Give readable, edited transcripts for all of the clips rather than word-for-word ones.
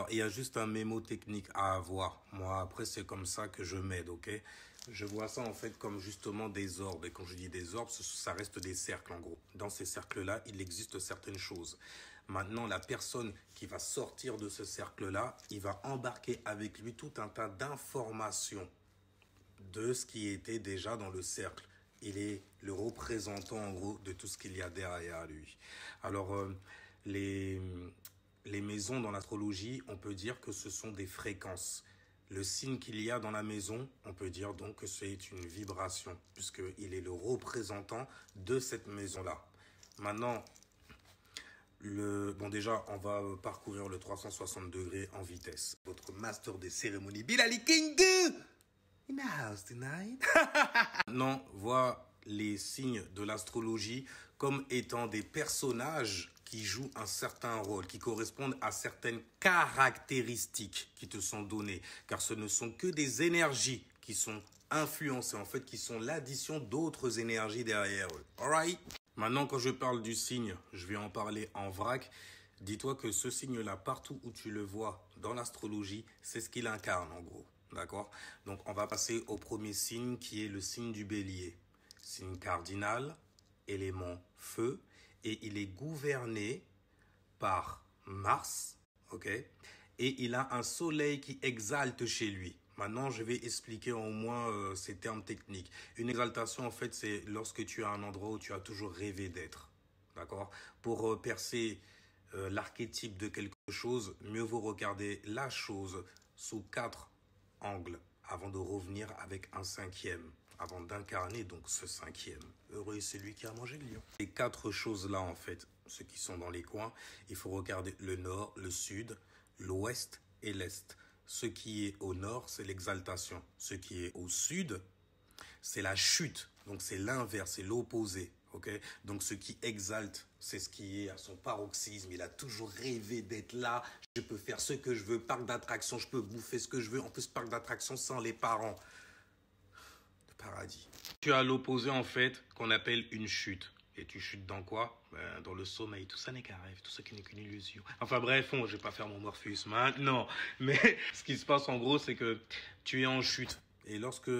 Il y a juste un mémo technique à avoir. Moi, après, c'est comme ça que je m'aide, ok? Je vois ça, en fait, comme justement des orbes. Et quand je dis des orbes, ça reste des cercles, en gros. Dans ces cercles-là, il existe certaines choses. Maintenant, la personne qui va sortir de ce cercle-là, il va embarquer avec lui tout un tas d'informations de ce qui était déjà dans le cercle. Il est le représentant, en gros, de tout ce qu'il y a derrière lui. Alors, les maisons dans l'astrologie, on peut dire que ce sont des fréquences. Le signe qu'il y a dans la maison, on peut dire donc que c'est une vibration, puisqu'il est le représentant de cette maison-là. Maintenant, déjà, on va parcourir le 360 degrés en vitesse. Votre master des cérémonies, Bilali King in the house tonight. Non, voit les signes de l'astrologie comme étant des personnages qui jouent un certain rôle, qui correspondent à certaines caractéristiques qui te sont données. Car ce ne sont que des énergies qui sont influencées, en fait, qui sont l'addition d'autres énergies derrière eux. Alright? Maintenant, quand je parle du signe, je vais en parler en vrac. Dis-toi que ce signe-là, partout où tu le vois dans l'astrologie, c'est ce qu'il incarne, en gros. D'accord? Donc, on va passer au premier signe qui est le signe du bélier. Signe cardinal, élément feu, et il est gouverné par Mars, ok? Et il a un soleil qui exalte chez lui. Maintenant, je vais expliquer au moins ces termes techniques. Une exaltation, en fait, c'est lorsque tu as un endroit où tu as toujours rêvé d'être, d'accord? Pour percer l'archétype de quelque chose, mieux vaut regarder la chose sous 4 angles avant de revenir avec un 5e, avant d'incarner donc ce 5e. Heureux est celui qui a mangé le lion. Les 4 choses-là, en fait, ceux qui sont dans les coins, il faut regarder le nord, le sud, l'ouest et l'est. Ce qui est au nord, c'est l'exaltation. Ce qui est au sud, c'est la chute. Donc c'est l'inverse, c'est l'opposé. Okay? Donc ce qui exalte, c'est ce qui est à son paroxysme. Il a toujours rêvé d'être là. Je peux faire ce que je veux. Parc d'attractions, je peux bouffer ce que je veux. En plus, parc d'attractions sans les parents. Le paradis. Tu as l'opposé, en fait, qu'on appelle une chute. Et tu chutes dans quoi? Dans le sommeil. Tout ça n'est qu'un rêve, tout ça n'est qu'une illusion. Enfin bref, je vais pas faire mon Morpheus maintenant. Mais ce qui se passe en gros, c'est que tu es en chute. Et lorsque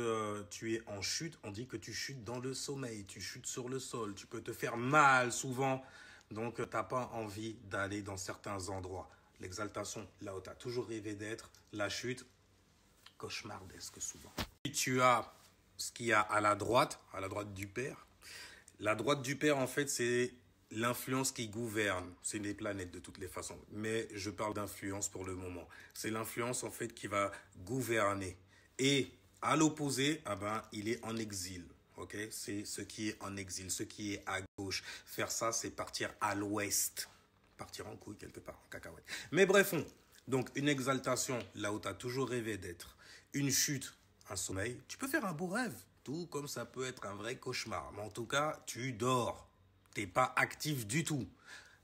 tu es en chute, on dit que tu chutes dans le sommeil, tu chutes sur le sol, tu peux te faire mal souvent. Donc, tu n'as pas envie d'aller dans certains endroits. L'exaltation, là où tu as toujours rêvé d'être, la chute, cauchemardesque souvent. Et tu as ce qu'il y a à la droite du père. La droite du père, en fait, c'est l'influence qui gouverne. C'est les planètes de toutes les façons. Mais je parle d'influence pour le moment. C'est l'influence, en fait, qui va gouverner. Et à l'opposé, il est en exil. Ok, c'est ce qui est en exil, ce qui est à gauche. Faire ça, c'est partir à l'ouest. Partir en couille quelque part, en cacahuète. Mais bref, donc une exaltation, là où tu as toujours rêvé d'être. Une chute, un sommeil. Tu peux faire un beau rêve. Tout comme ça peut être un vrai cauchemar. Mais en tout cas, tu dors. Tu n'es pas actif du tout.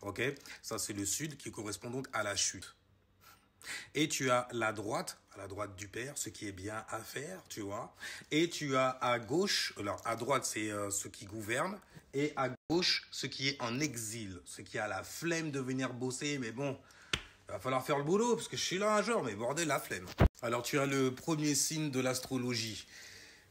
Ok? Ça, c'est le sud qui correspond donc à la chute. Et tu as la droite, à la droite du père, ce qui est bien à faire, tu vois. Et tu as à gauche, alors à droite, c'est ce qui gouverne. Et à gauche, ce qui est en exil. Ce qui a la flemme de venir bosser. Mais bon, il va falloir faire le boulot parce que je suis là un jour. Mais bordel, la flemme. Alors, tu as le premier signe de l'astrologie.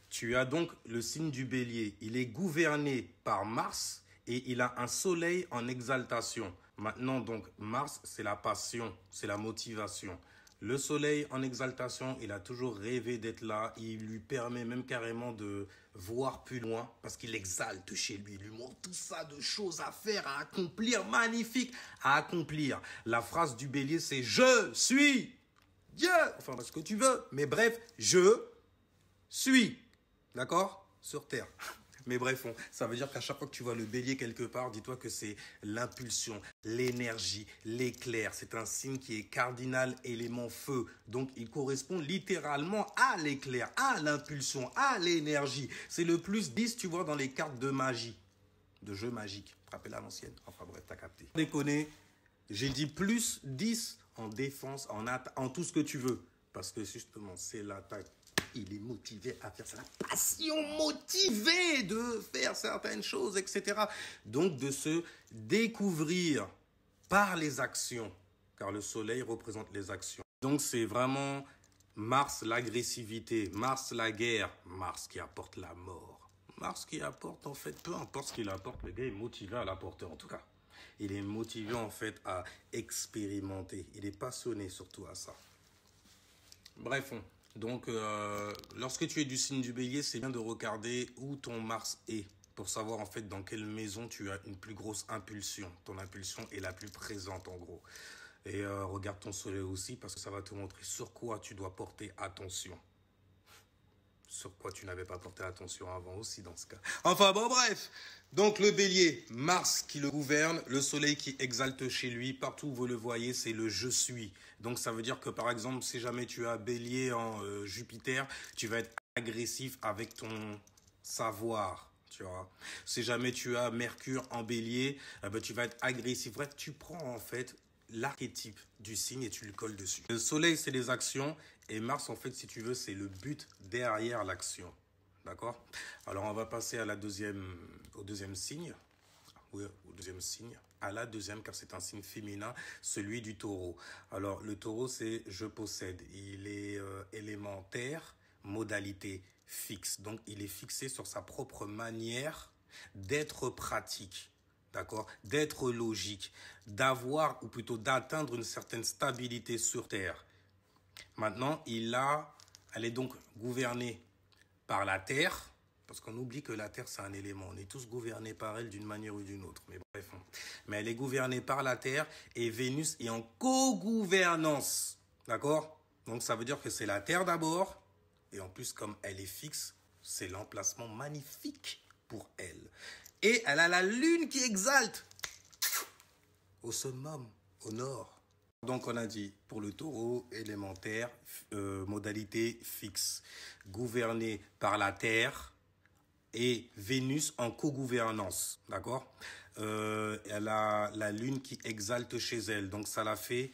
Tu as donc le signe du bélier. Il est gouverné par Mars et il a un soleil en exaltation. Maintenant, donc, Mars, c'est la passion, c'est la motivation. Le soleil en exaltation, il a toujours rêvé d'être là. Il lui permet même carrément de voir plus loin parce qu'il exalte chez lui. Il lui montre tout ça de choses à faire, à accomplir, magnifique à accomplir. La phrase du bélier, c'est « Je suis Dieu ». Enfin, ce que tu veux. Mais bref, je suis. D'accord? Sur Terre. Mais bref, ça veut dire qu'à chaque fois que tu vois le bélier quelque part, dis-toi que c'est l'impulsion, l'énergie, l'éclair. C'est un signe qui est cardinal, élément feu. Donc, il correspond littéralement à l'éclair, à l'impulsion, à l'énergie. C'est le plus 10, tu vois, dans les cartes de magie, de jeu magique. Rappelle à l'ancienne. Enfin bref, t'as capté. Déconner, j'ai dit plus 10 en défense, en tout ce que tu veux. Parce que justement, c'est l'attaque. Il est motivé à faire ça. La passion motivée de faire certaines choses, etc. Donc, de se découvrir par les actions. car le soleil représente les actions. Donc c'est vraiment Mars l'agressivité, Mars la guerre, Mars qui apporte la mort. Mars qui apporte en fait, peu importe ce qu'il apporte, le gars est motivé à l'apporter en tout cas. Il est motivé en fait à expérimenter, il est passionné surtout à ça. Bref, donc lorsque tu es du signe du bélier, c'est bien de regarder où ton Mars est pour savoir en fait dans quelle maison tu as une plus grosse impulsion. Ton impulsion est la plus présente en gros. Et regarde ton soleil aussi parce que ça va te montrer sur quoi tu dois porter attention. Sur quoi tu n'avais pas porté attention avant aussi dans ce cas. Enfin bon bref, donc le bélier, Mars qui le gouverne, le soleil qui exalte chez lui, partout où vous le voyez c'est le je suis. Donc ça veut dire que par exemple si jamais tu as bélier en Jupiter, tu vas être agressif avec ton savoir. Tu vois. Si jamais tu as Mercure en bélier, tu vas être agressif. Bref, tu prends en fait l'archétype du signe et tu le colles dessus. Le soleil, c'est les actions et Mars, en fait, si tu veux, c'est le but derrière l'action. D'accord? Alors, on va passer à au deuxième signe. Oui, au deuxième signe. À la deuxième, car c'est un signe féminin, celui du taureau. Alors, le taureau, c'est je possède. Il est élémentaire, modalité fixe. Donc, il est fixé sur sa propre manière d'être pratique. D'accord, d'être logique, d'avoir ou plutôt d'atteindre une certaine stabilité sur Terre. Maintenant, elle est donc gouvernée par la Terre, parce qu'on oublie que la Terre, c'est un élément. On est tous gouvernés par elle d'une manière ou d'une autre. Mais bref, mais elle est gouvernée par la Terre et Vénus est en co-gouvernance. D'accord? Donc, ça veut dire que c'est la Terre d'abord. Et en plus, comme elle est fixe, c'est l'emplacement magnifique pour elle. Et elle a la lune qui exalte au summum, au nord. Donc on a dit pour le taureau, élémentaire, modalité fixe, gouverné par la Terre et Vénus en co-gouvernance, d'accord. Elle a la lune qui exalte chez elle, donc ça la fait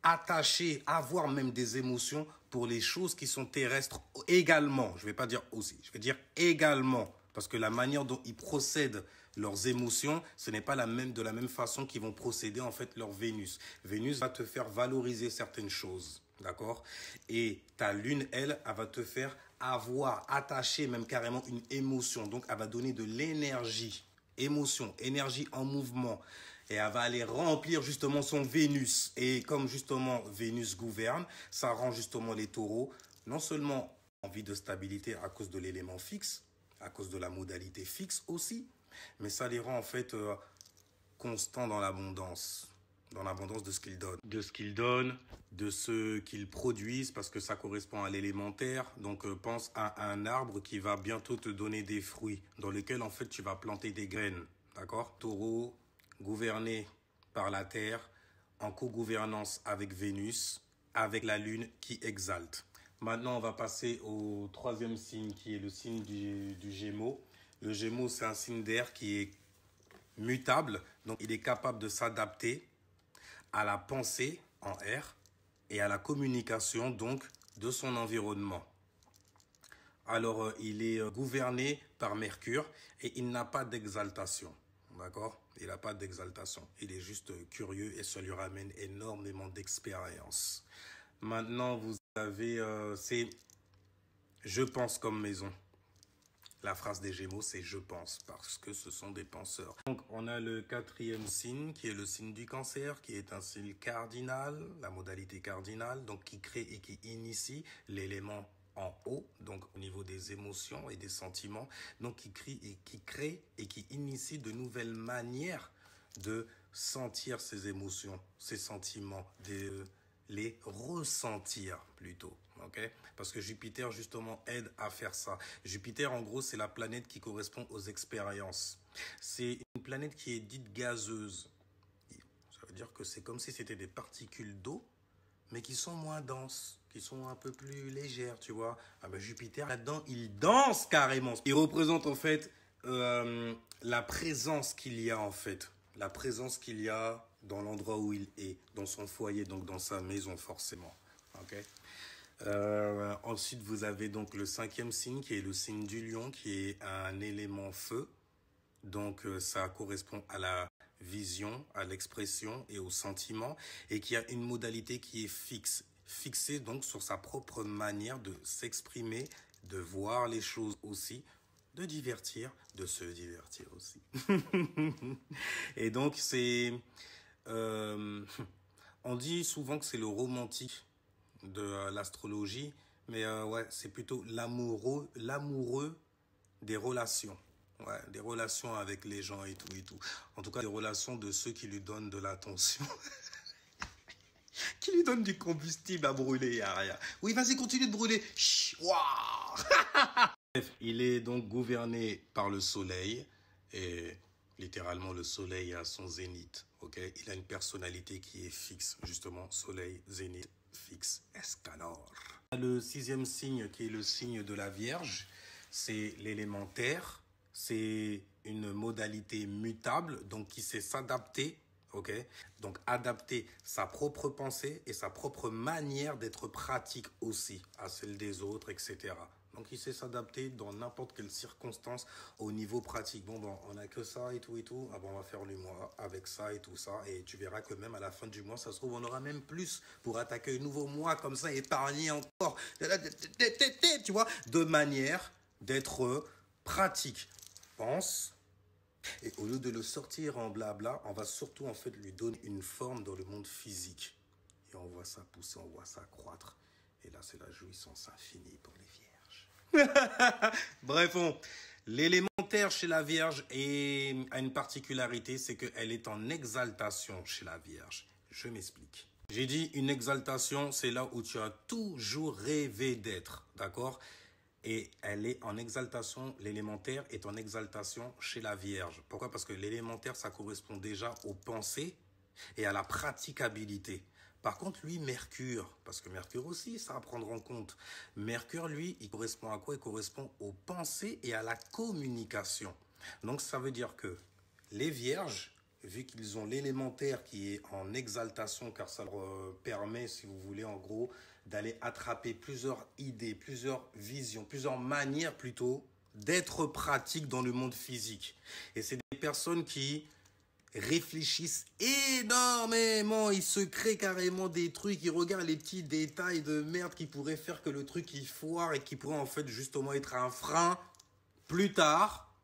attacher, avoir même des émotions pour les choses qui sont terrestres également. Je ne vais pas dire aussi, je vais dire également. Parce que la manière dont ils procèdent leurs émotions, ce n'est pas de la même façon qu'ils vont procéder en fait leur Vénus. Vénus va te faire valoriser certaines choses, d'accord? Et ta lune, elle va te faire attacher même carrément une émotion. Donc, elle va donner de l'énergie, émotion, énergie en mouvement. Et elle va aller remplir justement son Vénus. Et comme justement Vénus gouverne, ça rend justement les taureaux non seulement envie de stabilité à cause de l'élément fixe, à cause de la modalité fixe aussi, mais ça les rend en fait constants dans l'abondance de ce qu'ils donnent. De ce qu'ils produisent, parce que ça correspond à l'élémentaire. Donc pense à un arbre qui va bientôt te donner des fruits, dans lequel en fait tu vas planter des graines, d'accord? Taureau, gouverné par la Terre, en co-gouvernance avec Vénus, avec la Lune qui exalte. Maintenant, on va passer au troisième signe qui est le signe du Gémeaux. Le Gémeaux, c'est un signe d'air qui est mutable, donc il est capable de s'adapter à la pensée en air et à la communication donc de son environnement. Alors, il est gouverné par Mercure et il n'a pas d'exaltation. D'accord? Il n'a pas d'exaltation. Il est juste curieux et ça lui ramène énormément d'expérience. Maintenant, vous avez, c'est « je pense comme maison ». La phrase des Gémeaux, c'est « je pense » parce que ce sont des penseurs. Donc, on a le quatrième signe qui est le signe du Cancer, qui est un signe cardinal, la modalité cardinale, donc qui crée et qui initie l'élément en haut, donc au niveau des émotions et des sentiments, donc qui crée et qui initie de nouvelles manières de sentir ces émotions, ces sentiments, les ressentir plutôt, ok? Parce que Jupiter, justement, aide à faire ça. Jupiter, en gros, c'est la planète qui correspond aux expériences. C'est une planète qui est dite gazeuse. Ça veut dire que c'est comme si c'était des particules d'eau, mais qui sont moins denses, qui sont un peu plus légères, tu vois. Ah ben Jupiter, là-dedans, il danse carrément. Il représente, en fait, la présence qu'il y a, en fait. La présence qu'il y a dans l'endroit où il est, dans son foyer, donc dans sa maison forcément. Okay. Ensuite, vous avez donc le cinquième signe qui est le signe du lion, qui est un élément feu. Donc, ça correspond à la vision, à l'expression et au sentiment, et qui a une modalité qui est fixe, fixée donc sur sa propre manière de s'exprimer, de voir les choses aussi, de divertir, de se divertir aussi. Et donc on dit souvent que c'est le romantique de l'astrologie, mais ouais, c'est plutôt l'amoureux des relations. Ouais, des relations avec les gens et tout et tout. En tout cas, des relations de ceux qui lui donnent de l'attention. Qui lui donnent du combustible à brûler, y a rien. Oui, vas-y, continue de brûler. Chut, waouh. Bref, il est donc gouverné par le soleil. Et littéralement, le soleil a son zénith. Ok, il a une personnalité qui est fixe. Justement, soleil, zénith, fixe, escalor. Le 6e signe qui est le signe de la Vierge, c'est l'élémentaire. C'est une modalité mutable, donc qui sait s'adapter, ok? Donc adapter sa propre pensée et sa propre manière d'être pratique aussi à celle des autres, etc. Donc il sait s'adapter dans n'importe quelle circonstance au niveau pratique. Bon, on n'a que ça et tout. Ah bon, on va faire le mois avec ça et tout ça. Et tu verras que même à la fin du mois, ça se trouve, on aura même plus pour attaquer un nouveau mois comme ça, épargner encore, tu vois, de manière d'être pratique. Pense, et au lieu de le sortir en blabla, on va surtout en fait lui donner une forme dans le monde physique. Et on voit ça pousser, on voit ça croître. Et là, c'est la jouissance infinie pour les vierges. Bref, l'élémentaire chez la Vierge a une particularité, c'est qu'elle est en exaltation chez la Vierge. Je m'explique. J'ai dit une exaltation, c'est là où tu as toujours rêvé d'être, d'accord ? Et elle est en exaltation, l'élémentaire est en exaltation chez la Vierge. Pourquoi? Parce que l'élémentaire, ça correspond déjà aux pensées et à la praticabilité. Par contre, lui, Mercure, parce que Mercure aussi, ça à prendre en compte. Mercure, lui, il correspond à quoi? Il correspond aux pensées et à la communication. Donc, ça veut dire que les Vierges, vu qu'ils ont l'élémentaire qui est en exaltation, car ça leur permet, si vous voulez, en gros, d'aller attraper plusieurs idées, plusieurs visions, plusieurs manières plutôt d'être pratique dans le monde physique. Et c'est des personnes qui réfléchissent énormément, ils se créent carrément des trucs, ils regardent les petits détails de merde qui pourraient faire que le truc il foire et qui pourrait en fait justement être un frein plus tard.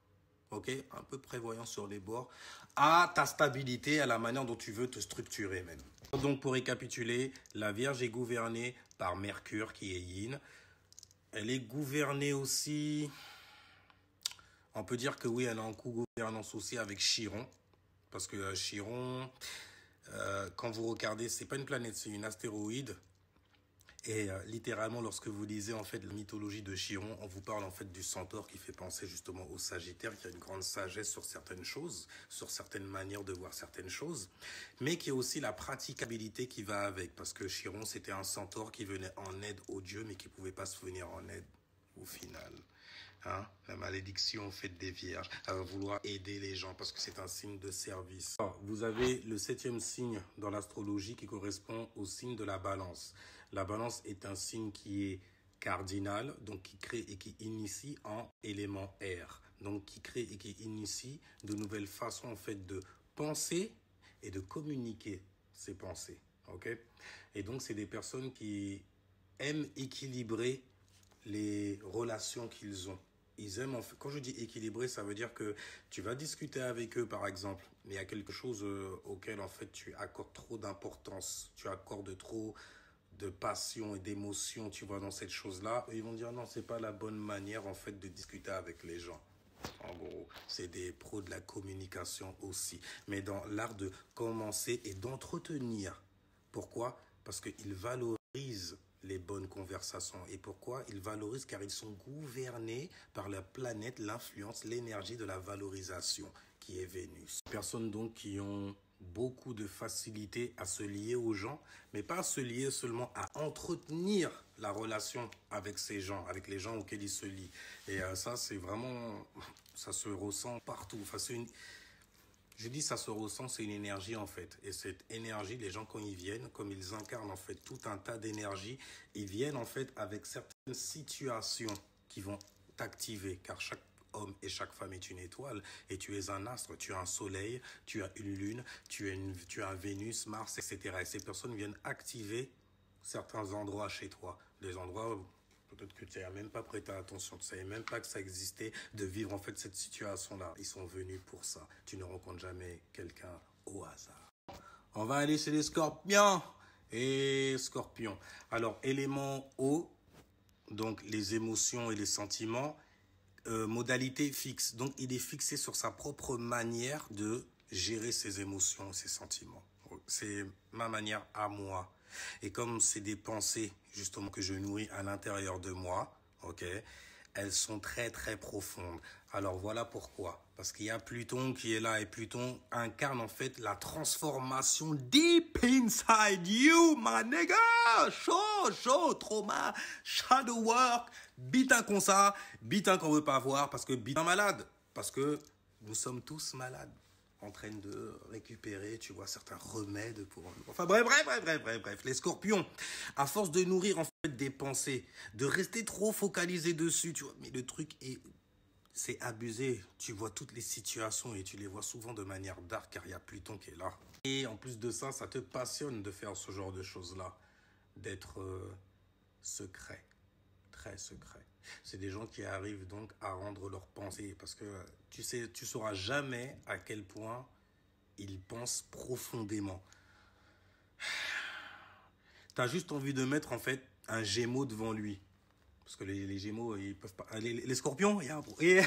Ok, un peu prévoyant sur les bords, à ta stabilité, à la manière dont tu veux te structurer même. Donc pour récapituler, la Vierge est gouvernée par Mercure qui est Yin. Elle est gouvernée aussi, on peut dire que oui, elle a un coup gouvernance aussi avec Chiron. Parce que Chiron, quand vous regardez, c'est pas une planète, c'est une astéroïde. Et littéralement, lorsque vous lisez en fait la mythologie de Chiron, on vous parle en fait du centaure qui fait penser justement au Sagittaire, qui a une grande sagesse sur certaines choses, sur certaines manières de voir certaines choses, mais qui a aussi la praticabilité qui va avec, parce que Chiron c'était un centaure qui venait en aide aux dieux, mais qui pouvait pas se venir en aide au final. Hein? La malédiction faite des vierges, à vouloir aider les gens parce que c'est un signe de service. Alors, vous avez le 7e signe dans l'astrologie qui correspond au signe de la balance. La balance est un signe qui est cardinal, donc qui crée et qui initie en élément air. Donc qui crée et qui initie de nouvelles façons en fait de penser et de communiquer ses pensées. Okay? Et donc c'est des personnes qui aiment équilibrer les relations qu'ils ont. Ils aiment, quand je dis équilibrer, ça veut dire que tu vas discuter avec eux, par exemple, mais il y a quelque chose auquel, en fait, tu accordes trop d'importance, tu accordes trop de passion et d'émotion, tu vois, dans cette chose-là. Ils vont dire, non, c'est pas la bonne manière, en fait, de discuter avec les gens. En gros, c'est des pros de la communication aussi, mais dans l'art de commencer et d'entretenir. Pourquoi? Parce qu'ils valorisent les bonnes conversations. Et pourquoi? Ils valorisent car ils sont gouvernés par la planète, l'influence, l'énergie de la valorisation qui est Vénus. Personnes donc qui ont beaucoup de facilité à se lier aux gens, mais pas à se lier seulement, à entretenir la relation avec ces gens, avec les gens auxquels ils se lient. Et ça, c'est vraiment, ça se ressent partout. Enfin, je dis ça se ressent, c'est une énergie en fait. Et cette énergie, les gens quand ils viennent, comme ils incarnent en fait tout un tas d'énergie, ils viennent en fait avec certaines situations qui vont t'activer. Car chaque homme et chaque femme est une étoile. Et tu es un astre, tu as un soleil, tu as une lune, tu as Vénus, Mars, etc. Et ces personnes viennent activer certains endroits chez toi. Des endroits où peut-être que tu n'as même pas prêté attention, tu ne savais même pas que ça existait, de vivre en fait cette situation-là. Ils sont venus pour ça. Tu ne rencontres jamais quelqu'un au hasard. On va aller chez les scorpions. Et scorpions. Alors, élément eau, donc les émotions et les sentiments, modalité fixe. Donc, il est fixé sur sa propre manière de gérer ses émotions et ses sentiments. C'est ma manière à moi. Et comme c'est des pensées, justement, que je nourris à l'intérieur de moi, ok, elles sont très, très profondes. Alors, voilà pourquoi. Parce qu'il y a Pluton qui est là et Pluton incarne, en fait, la transformation deep inside you, my nigga. Chaud, trauma, shadow work, bitin comme ça, bitin qu'on veut pas voir parce que bitin malade. Parce que nous sommes tous malades. En train de récupérer, tu vois, certains remèdes pour... Enfin bref. Les scorpions, à force de nourrir en fait des pensées, de rester trop focalisé dessus, tu vois, mais le truc est... C'est abusé. Tu vois toutes les situations et tu les vois souvent de manière dark car il y a Pluton qui est là. Et en plus de ça, ça te passionne de faire ce genre de choses-là, d'être secret. Très secret. C'est des gens qui arrivent donc à rendre leurs pensées parce que tu sauras jamais à quel point ils pensent profondément. Tu as juste envie de mettre en fait un Gémeaux devant lui. Parce que les Gémeaux, ils peuvent pas... Les Scorpions, il y a un problème.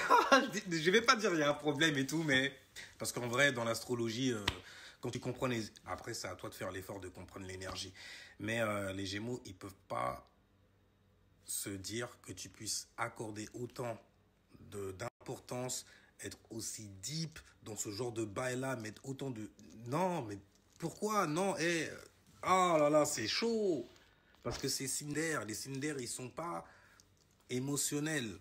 Je vais pas dire il y a un problème et tout, mais... Parce qu'en vrai, dans l'astrologie, quand tu comprends les... Après, c'est à toi de faire l'effort de comprendre l'énergie. Mais les Gémeaux, ils peuvent pas se dire que tu puisses accorder autant d'importance, être aussi deep dans ce genre de bail-là, mettre autant de... Non, mais pourquoi? Non, oh là là, c'est chaud. Parce que c'est Cinder. Les Cinder, ils sont pas émotionnels.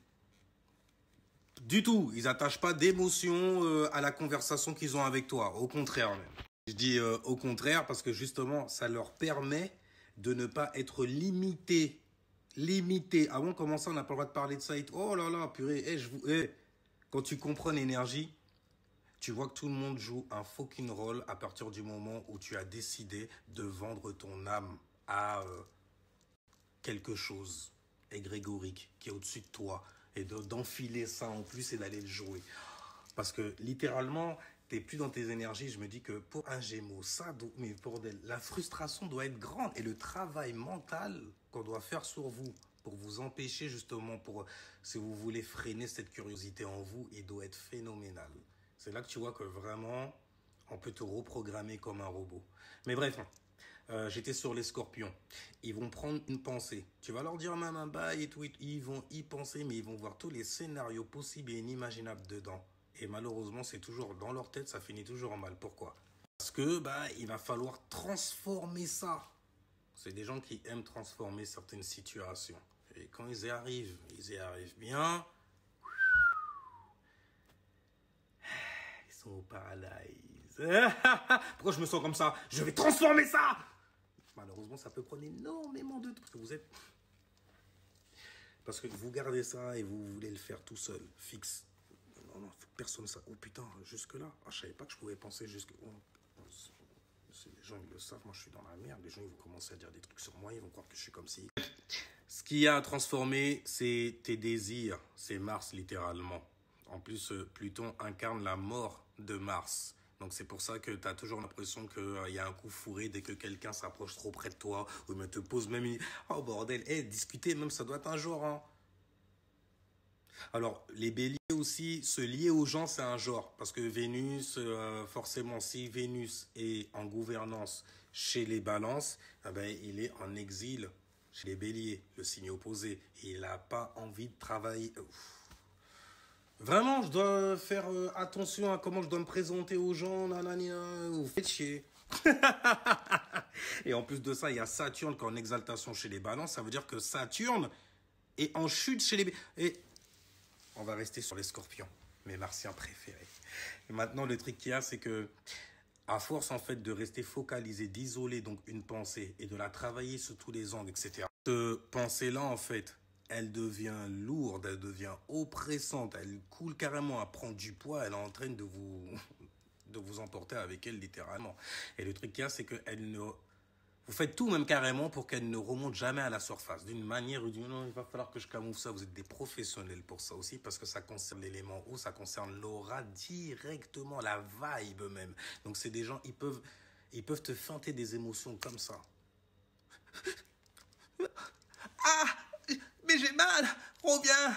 Du tout. Ils attachent pas d'émotion à la conversation qu'ils ont avec toi. Au contraire même. Je dis au contraire parce que justement, ça leur permet de ne pas être limité. Avant de commencer, on n'a pas le droit de parler de ça. Oh là là, purée. Quand tu comprends l'énergie, tu vois que tout le monde joue un fucking rôle à partir du moment où tu as décidé de vendre ton âme à quelque chose égrégorique qui est au-dessus de toi et d'enfiler ça en plus et d'aller le jouer. Parce que littéralement, t'es plus dans tes énergies. Je me dis que pour un Gémeaux, mais bordel, la frustration doit être grande et le travail mental qu'on doit faire sur vous pour vous empêcher justement, si vous voulez freiner cette curiosité en vous, il doit être phénoménal. C'est là que tu vois que vraiment, on peut te reprogrammer comme un robot. Mais bref, j'étais sur les scorpions. Ils vont prendre une pensée. Tu vas leur dire même un bail et tout. Ils vont y penser, mais ils vont voir tous les scénarios possibles et inimaginables dedans. Et malheureusement, c'est toujours dans leur tête, ça finit toujours mal. Pourquoi? Parce que il va falloir transformer ça. C'est des gens qui aiment transformer certaines situations. Et quand ils y arrivent bien. Ils sont au paradis. Pourquoi je me sens comme ça? Je vais transformer ça! Malheureusement, ça peut prendre énormément de temps. Parce que vous gardez ça et vous voulez le faire tout seul, fixe. Non, personne ça. Oh putain, jusque-là. Ah, je savais pas que je pouvais penser jusque... Oh, les gens, ils le savent, moi je suis dans la merde. Les gens, ils vont commencer à dire des trucs sur moi, ils vont croire que je suis comme si... Ce qu'il y a à transformer, c'est tes désirs. C'est Mars, littéralement. En plus, Pluton incarne la mort de Mars. Donc c'est pour ça que tu as toujours l'impression qu'il y a un coup fourré dès que quelqu'un s'approche trop près de toi ou me te pose même... Oh bordel, discuter même, ça doit être un genre, hein. Alors, les béliers aussi, se lier aux gens, c'est un genre. Parce que Vénus, forcément, si Vénus est en gouvernance chez les balances, il est en exil chez les béliers, le signe opposé. Et il n'a pas envie de travailler. Vraiment, je dois faire attention à comment je dois me présenter aux gens. Nanana, vous faites chier. Et en plus de ça, il y a Saturne qui est en exaltation chez les balances. Ça veut dire que Saturne est en chute chez les... Et on va rester sur les scorpions, mes martiens préférés. Et maintenant, le truc qu'il y a, c'est que, à force, en fait, de rester focalisé, d'isoler donc une pensée et de la travailler sous tous les angles, etc. Cette pensée-là, en fait, elle devient lourde, elle devient oppressante, elle coule carrément à prendre du poids, elle est en train de vous emporter avec elle littéralement. Et le truc qu'il y a, c'est qu'elle ne... Vous faites tout même carrément pour qu'elle ne remonte jamais à la surface. D'une manière ou d'une autre, il va falloir que je camoufle ça. Vous êtes des professionnels pour ça aussi, parce que ça concerne l'élément haut, ça concerne l'aura directement, la vibe même. Donc c'est des gens, ils peuvent te feinter des émotions comme ça. Ah, mais j'ai mal, reviens,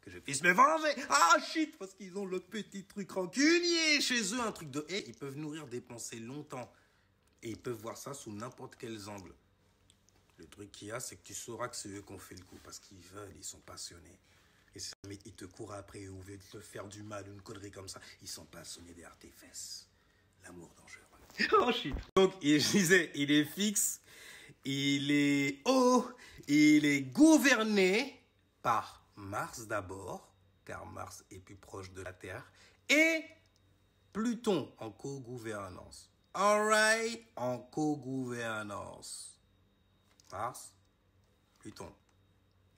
que je puisse me venger. Ah shit, parce qu'ils ont le petit truc rancunier chez eux, un truc de haie, ils peuvent nourrir des pensées longtemps. Et ils peuvent voir ça sous n'importe quel angle. Le truc qu'il y a, c'est que tu sauras que c'est eux qui ont fait le coup, parce qu'ils veulent, ils sont passionnés. Et si jamais ils te courent après ou veulent te faire du mal, une connerie comme ça, ils sont passionnés derrière tes fesses. L'amour dangereux. Oh shit. Donc, je disais, il est fixe, il est haut, il est gouverné par Mars d'abord, car Mars est plus proche de la Terre, et Pluton en co-gouvernance. Alright, en co-gouvernance. Mars, Pluton,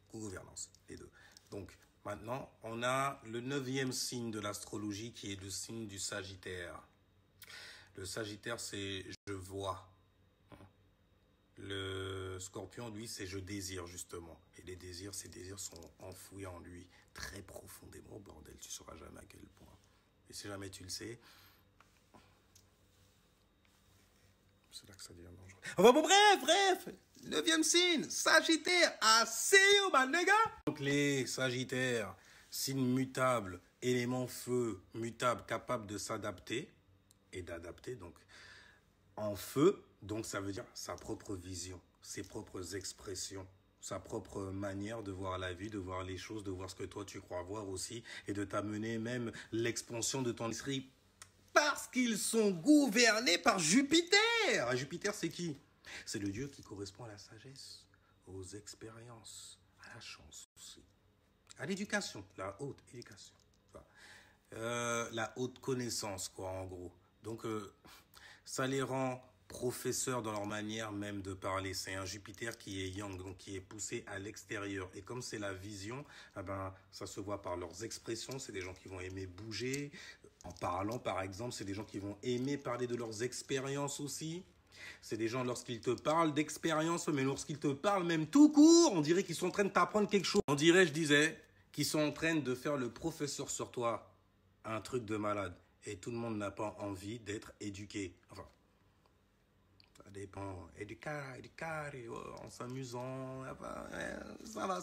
co-gouvernance, les deux. Donc, maintenant, on a le 9e signe de l'astrologie qui est le signe du Sagittaire. Le Sagittaire, c'est « je vois ». Le Scorpion, lui, c'est « je désire », justement. Et les désirs, ces désirs sont enfouis en lui très profondément. Bordel, tu ne sauras jamais à quel point. Et si jamais tu le sais, c'est là que ça devient dangereux. Enfin bon, bref, 9e signe, Sagittaire, I see you, my nigga. Donc les Sagittaires, signe mutable, élément feu, mutable, capable de s'adapter et d'adapter, donc en feu, donc ça veut dire sa propre vision, ses propres expressions, sa propre manière de voir la vie, de voir les choses, de voir ce que toi tu crois voir aussi, et de t'amener même l'expansion de ton esprit. Parce qu'ils sont gouvernés par Jupiter. Jupiter, c'est qui? C'est le dieu qui correspond à la sagesse, aux expériences, à la chance aussi, à l'éducation, la haute éducation, la haute connaissance, quoi, en gros. Donc, ça les rend professeurs dans leur manière même de parler. C'est un Jupiter qui est yang, donc qui est poussé à l'extérieur. Et comme c'est la vision, eh ben, ça se voit par leurs expressions. C'est des gens qui vont aimer bouger. En parlant, par exemple, c'est des gens qui vont aimer parler de leurs expériences aussi. C'est des gens, lorsqu'ils te parlent d'expérience, mais lorsqu'ils te parlent même tout court, on dirait qu'ils sont en train de t'apprendre quelque chose. On dirait, je disais, qu'ils sont en train de faire le professeur sur toi. Un truc de malade. Et tout le monde n'a pas envie d'être éduqué. Enfin, ça dépend. Éduquer, en s'amusant. Ça va,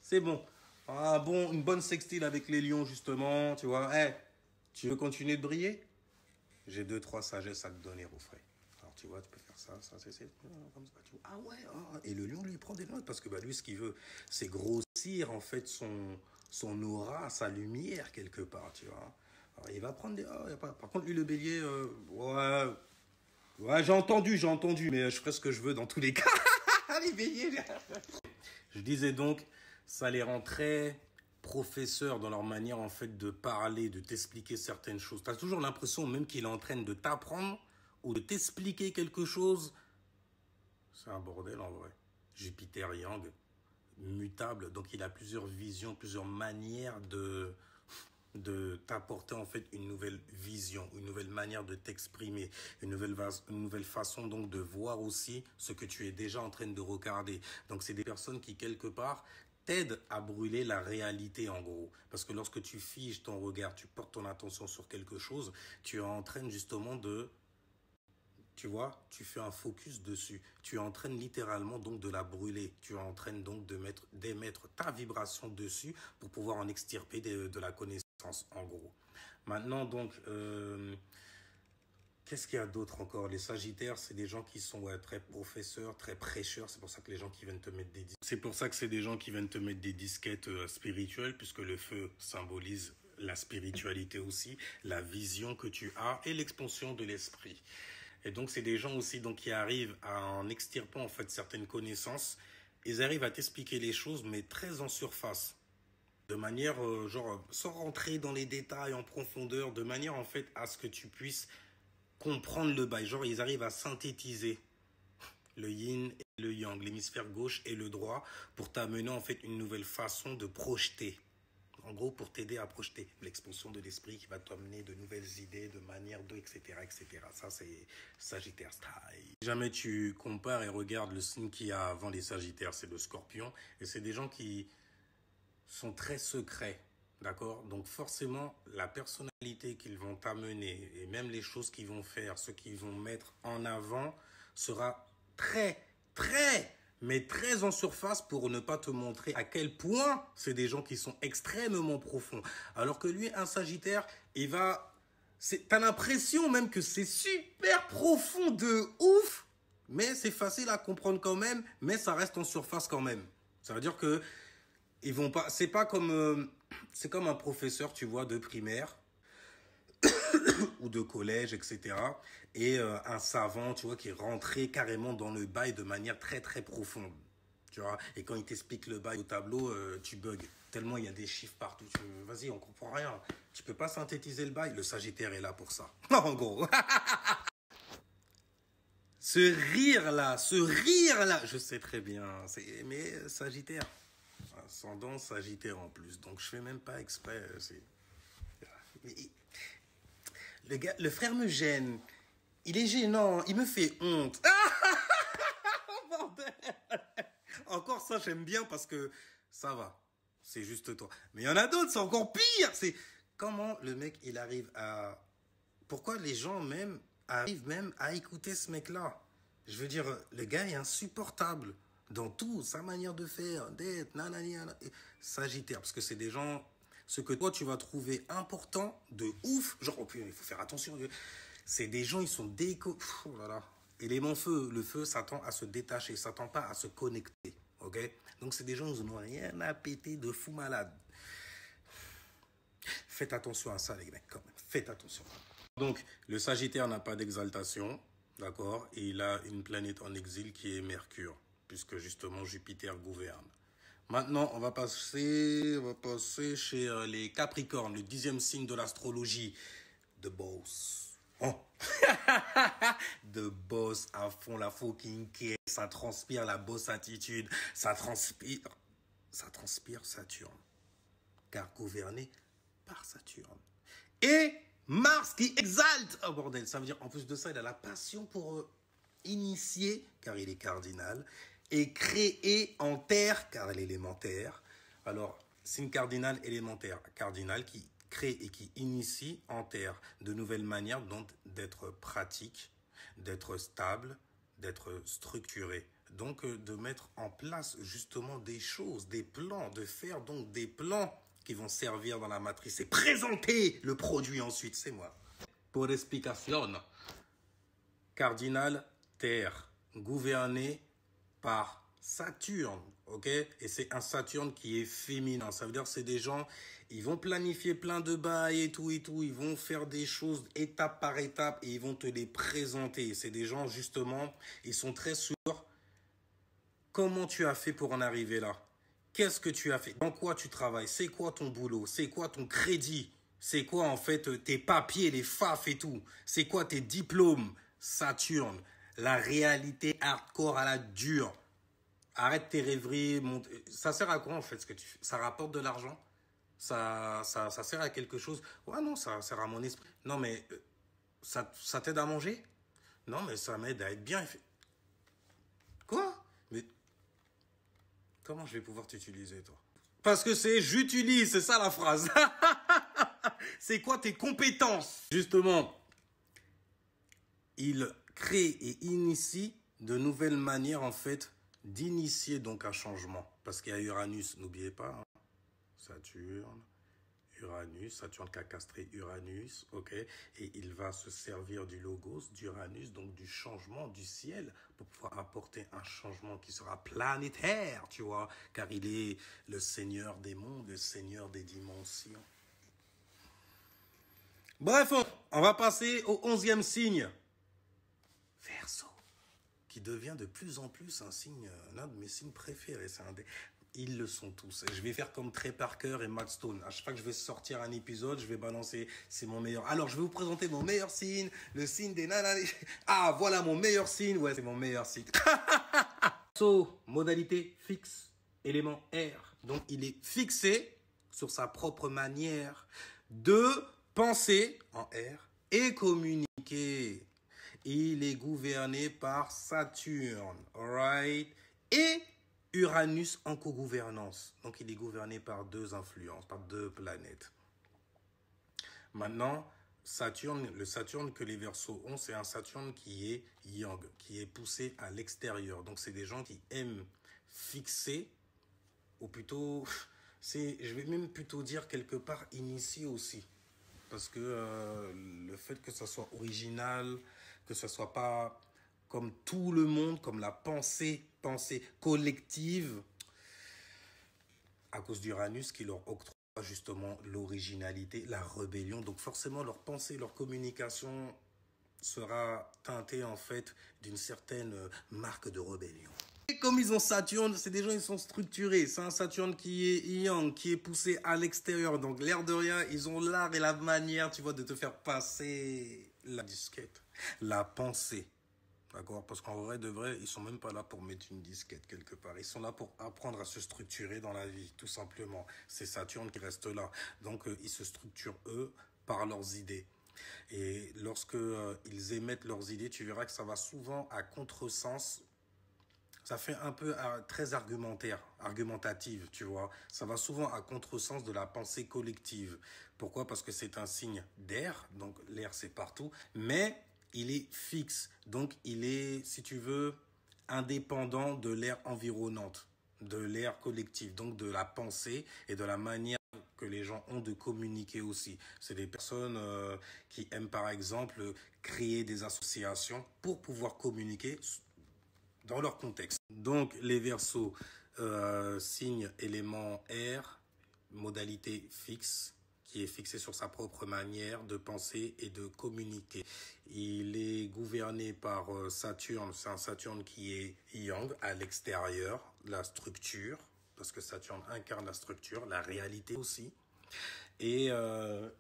c'est bon. Ah, bon, une bonne sextile avec les lions, justement, tu vois. Hey, tu veux continuer de briller? J'ai 2-3 sagesses à te donner, au frais. Alors, tu vois, tu peux faire ça, c'est comme ça. Tu vois. Ah ouais, oh. Et le lion, lui, il prend des notes parce que bah, lui, ce qu'il veut, c'est grossir, en fait, son aura, sa lumière, quelque part, tu vois. Alors, il va prendre des... Oh, par contre, lui, le bélier, ouais, j'ai entendu, mais je ferai ce que je veux dans tous les cas. Les béliers. Je disais donc, ça les rend très professeurs dans leur manière, en fait, de parler, de t'expliquer certaines choses. Tu as toujours l'impression même qu'il est en train de t'apprendre ou de t'expliquer quelque chose. C'est un bordel, en vrai. Jupiter Yang, mutable, donc il a plusieurs visions, plusieurs manières de t'apporter en fait une nouvelle vision, une nouvelle manière de t'exprimer, une nouvelle façon donc de voir aussi ce que tu es déjà en train de regarder. Donc c'est des personnes qui quelque part t'aident à brûler la réalité en gros. Parce que lorsque tu figes ton regard, tu portes ton attention sur quelque chose, tu es en train justement de... Tu vois, tu fais un focus dessus. Tu es en train littéralement donc de la brûler. Tu es en train donc d'émettre ta vibration dessus pour pouvoir en extirper de la connaissance. En gros. Maintenant, donc, qu'est-ce qu'il y a d'autre encore? Les Sagittaires, c'est des gens qui sont très professeurs, très prêcheurs. C'est pour ça que les gens qui viennent te mettre des disquettes. C'est pour ça que c'est des gens qui viennent te mettre des disquettes spirituelles, puisque le feu symbolise la spiritualité aussi, la vision que tu as et l'expansion de l'esprit. Et donc, c'est des gens aussi donc, qui arrivent à en extirpant en fait certaines connaissances. Ils arrivent à t'expliquer les choses, mais très en surface. De manière, genre, sans rentrer dans les détails en profondeur, de manière, en fait, à ce que tu puisses comprendre le bail. Genre, ils arrivent à synthétiser le yin et le yang, l'hémisphère gauche et le droit, pour t'amener en fait une nouvelle façon de projeter. En gros, pour t'aider à projeter l'expansion de l'esprit qui va t'amener de nouvelles idées, de manières de, etc., etc. Ça, c'est Sagittaire style. Si jamais tu compares et regardes le signe qu'il y a avant les Sagittaires, c'est le Scorpion. Et c'est des gens qui sont très secrets, d'accord? Donc forcément, la personnalité qu'ils vont t'amener et même les choses qu'ils vont faire, ce qu'ils vont mettre en avant, sera mais très en surface pour ne pas te montrer à quel point c'est des gens qui sont extrêmement profonds. Alors que lui, un Sagittaire, il va... T'as l'impression même que c'est super profond de ouf, mais c'est facile à comprendre quand même, mais ça reste en surface quand même. Ça veut dire que ils vont pas... C'est pas comme... c'est comme un professeur, tu vois, de primaire ou de collège, etc. Et un savant, tu vois, qui est rentré carrément dans le bail de manière très profonde. Tu vois, et quand il t'explique le bail au tableau, tu bugs. Tellement il y a des chiffres partout. Vas-y, on comprend rien. Tu peux pas synthétiser le bail. Le Sagittaire est là pour ça. En gros. Ce rire-là, je sais très bien. Mais Sagittaire. Ascendant Sagittaire en plus. Donc je fais même pas exprès. Mais... Le frère me gêne. Il est gênant. Il me fait honte. Bordel. Encore ça, j'aime bien parce que ça va. C'est juste toi. Mais il y en a d'autres, c'est encore pire. C'est comment le mec, il arrive à... Pourquoi les gens même arrivent même à écouter ce mec-là? Je veux dire, le gars est insupportable dans tout. Sa manière de faire, d'être, nanani. Sagittaire, parce que c'est des gens... Ce que toi, tu vas trouver important, de ouf, genre, oh, il faut faire attention. C'est des gens, ils sont déco... Oh là là. Élément feu, le feu s'attend à se détacher, s'attend pas à se connecter, ok? Donc, c'est des gens, ils n'ont rien à péter de fou malade. Faites attention à ça, les mecs, quand même. Faites attention. Donc, le Sagittaire n'a pas d'exaltation, d'accord? Et il a une planète en exil qui est Mercure, puisque justement, Jupiter gouverne. Maintenant, on va passer chez les Capricornes, le 10e signe de l'astrologie. The boss. Oh. The boss à fond, la fucking caisse. Ça transpire la boss attitude. Ça transpire Saturne. Car gouverné par Saturne. Et Mars qui exalte. Oh bordel, ça veut dire, en plus de ça, il a la passion pour initier, car il est cardinal. Et créé en terre, car elle est élémentaire. Alors, signe cardinal élémentaire, cardinal qui crée et qui initie en terre de nouvelles manières donc d'être pratique, d'être stable, d'être structuré. Donc, de mettre en place justement des choses, des plans, de faire donc des plans qui vont servir dans la matrice et présenter le produit ensuite. C'est moi. Pour explication, cardinal, terre, gouverné par Saturne, ok? Et c'est un Saturne qui est féminin. Ça veut dire que c'est des gens, ils vont planifier plein de bails et tout. Ils vont faire des choses étape par étape et ils vont te les présenter. C'est des gens, justement, ils sont très sûrs. Comment tu as fait pour en arriver là? Qu'est-ce que tu as fait? Dans quoi tu travailles? C'est quoi ton boulot? C'est quoi ton crédit? C'est quoi, en fait, tes papiers, les FAF et tout? C'est quoi tes diplômes? Saturne. La réalité hardcore à la dure. Arrête tes rêveries. Ça sert à quoi en fait ce que tu fais? Ça rapporte de l'argent? Ça sert à quelque chose? Ouais, non, ça sert à mon esprit. Non, mais ça t'aide à manger? Non, mais ça m'aide à être bien. Quoi? Mais comment je vais pouvoir t'utiliser, toi? Parce que c'est j'utilise, c'est ça la phrase. C'est quoi tes compétences? Justement, il crée et initie de nouvelles manières, en fait, d'initier donc un changement. Parce qu'il y a Uranus, n'oubliez pas, hein. Saturne, Uranus, Saturne qui a castré Uranus, ok? Et il va se servir du logos, d'Uranus, donc du changement du ciel, pour pouvoir apporter un changement qui sera planétaire, tu vois? Car il est le seigneur des mondes, le seigneur des dimensions. Bref, on va passer au 11e signe. Verseau, qui devient de plus en plus un signe, l'un de mes signes préférés. Ils le sont tous. Je vais faire comme Trey Parker et Matt Stone. À chaque fois que je vais sortir un épisode, je vais balancer, c'est mon meilleur. Alors, je vais vous présenter mon meilleur signe, le signe des nanas. Ah, voilà mon meilleur signe. Ouais, c'est mon meilleur signe. So, modalité fixe, élément R. Donc, il est fixé sur sa propre manière de penser en R et communiquer. Il est gouverné par Saturne, right? Et Uranus en co-gouvernance. Donc, il est gouverné par deux influences, par deux planètes. Maintenant, Saturne, le Saturne que les Verseaux ont, c'est un Saturne qui est yang, qui est poussé à l'extérieur. Donc, c'est des gens qui aiment fixer, ou plutôt, je vais même plutôt dire quelque part initier aussi. Parce que le fait que ça soit original, que ça soit pas comme tout le monde, comme la pensée collective, à cause d'Uranus qui leur octroie justement l'originalité, la rébellion. Donc forcément, leur pensée, leur communication sera teintée en fait d'une certaine marque de rébellion. Et comme ils ont Saturne, c'est des gens, ils sont structurés. C'est un Saturne qui est yang, qui est poussé à l'extérieur. Donc l'air de rien, ils ont l'art et la manière, tu vois, de te faire passer la disquette, la pensée. D'accord? Parce qu'en vrai de vrai, ils sont même pas là pour mettre une disquette quelque part. Ils sont là pour apprendre à se structurer dans la vie, tout simplement. C'est Saturne qui reste là. Donc, ils se structurent, eux, par leurs idées. Et lorsque ils émettent leurs idées, tu verras que ça va souvent à contresens. Ça fait un peu très argumentative, tu vois. Ça va souvent à contresens de la pensée collective. Pourquoi? Parce que c'est un signe d'air. Donc, l'air, c'est partout. Mais il est fixe. Donc, il est, si tu veux, indépendant de l'air environnante, de l'air collectif, donc de la pensée et de la manière que les gens ont de communiquer aussi. C'est des personnes qui aiment, par exemple, créer des associations pour pouvoir communiquer dans leur contexte. Donc, les Verseaux, signe élément R, modalité fixe, qui est fixé sur sa propre manière de penser et de communiquer. Il est gouverné par Saturne, c'est un Saturne qui est yang, à l'extérieur, la structure, parce que Saturne incarne la structure, la réalité aussi. Et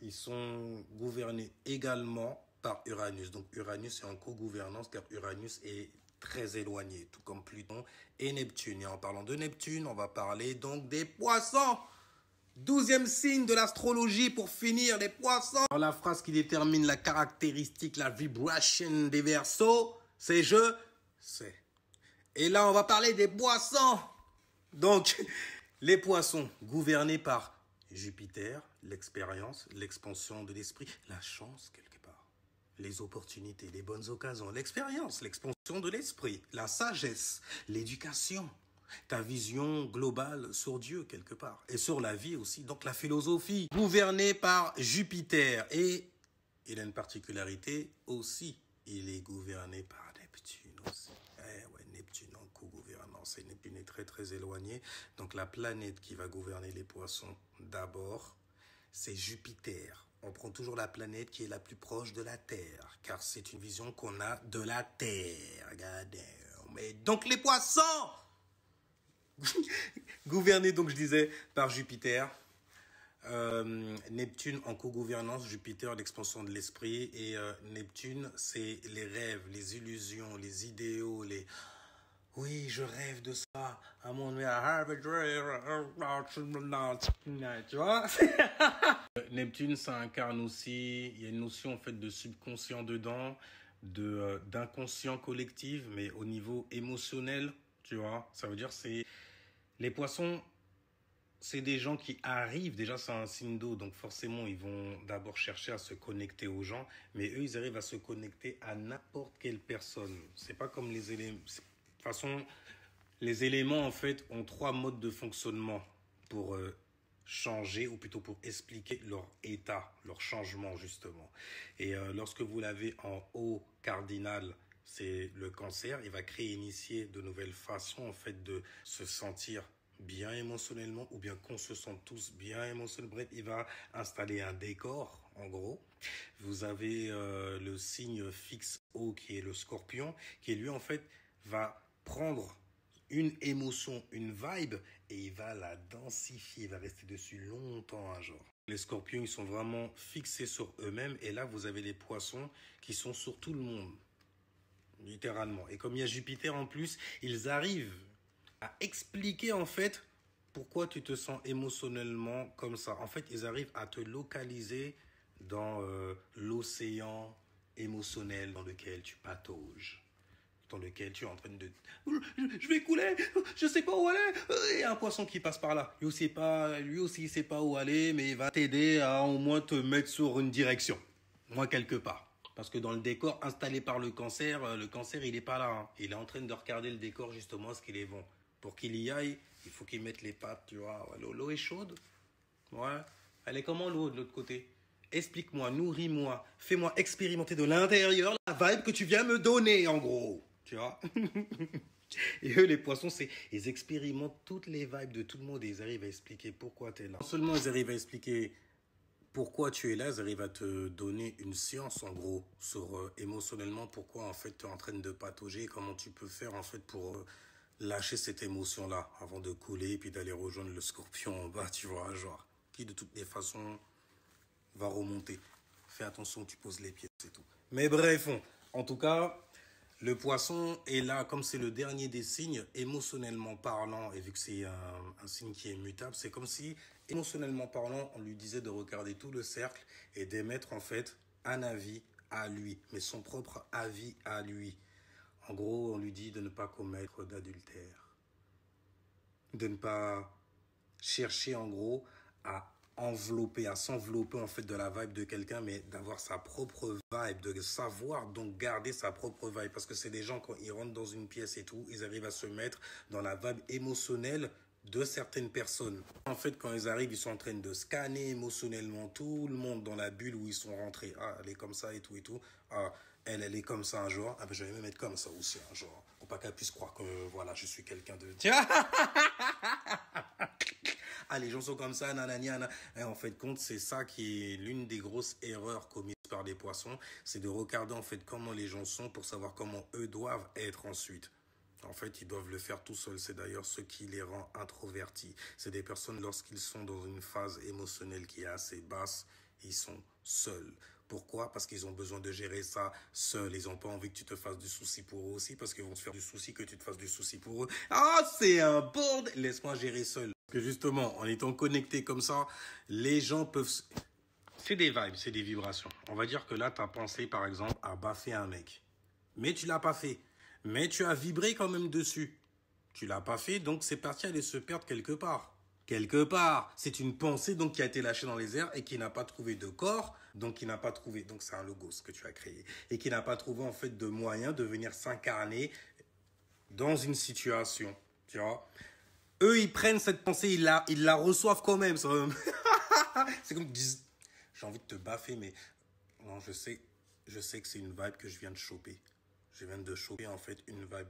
ils sont gouvernés également par Uranus. Donc Uranus est en co-gouvernance car Uranus est très éloigné, tout comme Pluton et Neptune. Et en parlant de Neptune, on va parler donc des poissons. 12e signe de l'astrologie pour finir, les poissons. Alors, la phrase qui détermine la caractéristique, la vibration des Verseaux, c'est je sais. Et là, on va parler des poissons. Donc, les poissons gouvernés par Jupiter, l'expérience, l'expansion de l'esprit, la chance quelque part, les opportunités, les bonnes occasions, l'expérience, l'expansion de l'esprit, la sagesse, l'éducation, ta vision globale sur Dieu quelque part et sur la vie aussi. Donc la philosophie gouvernée par Jupiter et il a une particularité aussi, il est gouverné par Neptune aussi. Ouais, Neptune en co-gouvernance et Neptune est très très éloigné. Donc la planète qui va gouverner les poissons d'abord, c'est Jupiter. On prend toujours la planète qui est la plus proche de la Terre, car c'est une vision qu'on a de la Terre. Regardez. Mais donc les poissons gouvernés, donc je disais, par Jupiter. Neptune en co-gouvernance, Jupiter l'expansion de l'esprit et Neptune c'est les rêves, les illusions, les idéaux, les... Oui, je rêve de ça. À mon tu vois. Neptune, ça incarne aussi, il y a une notion en fait de subconscient dedans, d'inconscient collectif, mais au niveau émotionnel, tu vois. Ça veut dire c'est les poissons, c'est des gens qui arrivent, déjà c'est un signe d'eau, donc forcément ils vont d'abord chercher à se connecter aux gens, mais eux ils arrivent à se connecter à n'importe quelle personne. C'est pas comme les éléments. De toute façon, les éléments en fait ont 3 modes de fonctionnement pour changer, ou plutôt pour expliquer leur état, leur changement justement. Et lorsque vous l'avez en haut cardinal, c'est le Cancer, il va créer, initier de nouvelles façons en fait de se sentir bien émotionnellement ou bien qu'on se sente tous bien émotionnellement. Bref, il va installer un décor en gros. Vous avez le signe fixe haut qui est le Scorpion, qui lui en fait va prendre une émotion, une vibe, et il va la densifier, il va rester dessus longtemps, hein, genre. Les scorpions, ils sont vraiment fixés sur eux-mêmes, et là, vous avez les poissons qui sont sur tout le monde, littéralement. Et comme il y a Jupiter en plus, ils arrivent à expliquer, en fait, pourquoi tu te sens émotionnellement comme ça. En fait, ils arrivent à te localiser dans l'océan émotionnel dans lequel tu patauges, dans lequel tu es en train de... Je vais couler, je sais pas où aller. Il y a un poisson qui passe par là. Lui aussi, il sait pas où aller, mais il va t'aider à au moins te mettre sur une direction. Moi, quelque part. Parce que dans le décor installé par le cancer, il est pas là. Hein. Il est en train de regarder le décor, justement, ce qu'il est bon. Pour qu'il y aille, il faut qu'il mette les pattes, tu vois. L'eau est chaude. Ouais. Elle est comment l'eau de l'autre côté? Explique-moi, nourris-moi, fais-moi expérimenter de l'intérieur la vibe que tu viens me donner, en gros. Tu vois? Et eux, les poissons, ils expérimentent toutes les vibes de tout le monde et ils arrivent à expliquer pourquoi tu es là. Non seulement ils arrivent à expliquer pourquoi tu es là, ils arrivent à te donner une science, en gros, sur émotionnellement pourquoi, en fait, tu es en train de patauger et comment tu peux faire, en fait, pour lâcher cette émotion-là avant de couler et puis d'aller rejoindre le scorpion en bas, tu vois, genre, qui de toutes les façons va remonter. Fais attention, tu poses les pieds, c'est tout. Mais bref, en tout cas, le poisson est là, comme c'est le dernier des signes, émotionnellement parlant, et vu que c'est un signe qui est mutable, c'est comme si, émotionnellement parlant, on lui disait de regarder tout le cercle et d'émettre en fait un avis à lui, mais son propre avis à lui. En gros, on lui dit de ne pas commettre d'adultère, de ne pas chercher en gros à s'envelopper en fait de la vibe de quelqu'un, mais d'avoir sa propre vibe, de savoir donc garder sa propre vibe. Parce que c'est des gens, quand ils rentrent dans une pièce et tout, ils arrivent à se mettre dans la vibe émotionnelle de certaines personnes. En fait, quand ils arrivent, ils sont en train de scanner émotionnellement tout le monde dans la bulle où ils sont rentrés. Ah, elle est comme ça et tout et tout. Ah, elle est comme ça un jour. Ah, ben je vais même être comme ça aussi un jour. Pour pas qu'elle puisse croire que, voilà, je suis quelqu'un de... Tiens. Ah, les gens sont comme ça, nanani, nanana. Et en fait, compte, c'est ça qui est l'une des grosses erreurs commises par les poissons, c'est de regarder en fait comment les gens sont pour savoir comment eux doivent être ensuite. En fait, ils doivent le faire tout seuls. C'est d'ailleurs ce qui les rend introvertis. C'est des personnes, lorsqu'ils sont dans une phase émotionnelle qui est assez basse, ils sont seuls. Pourquoi? Parce qu'ils ont besoin de gérer ça seuls. Ils n'ont pas envie que tu te fasses du souci pour eux aussi, parce qu'ils vont se faire du souci que tu te fasses du souci pour eux. Ah, c'est un bordel! Laisse-moi gérer seul. Parce que justement, en étant connecté comme ça, les gens peuvent... C'est des vibes, c'est des vibrations. On va dire que là, tu as pensé, par exemple, à baffer un mec. Mais tu l'as pas fait. Mais tu as vibré quand même dessus. Tu l'as pas fait, donc c'est parti aller se perdre quelque part. Quelque part, c'est une pensée donc qui a été lâchée dans les airs et qui n'a pas trouvé de corps, donc qui n'a pas trouvé, donc c'est un logos que tu as créé, et qui n'a pas trouvé en fait de moyen de venir s'incarner dans une situation, tu vois. Eux, ils prennent cette pensée, ils la reçoivent quand même. C'est comme, j'ai envie de te baffer, mais non, je sais que c'est une vibe que je viens de choper. Je viens de choper en fait une vibe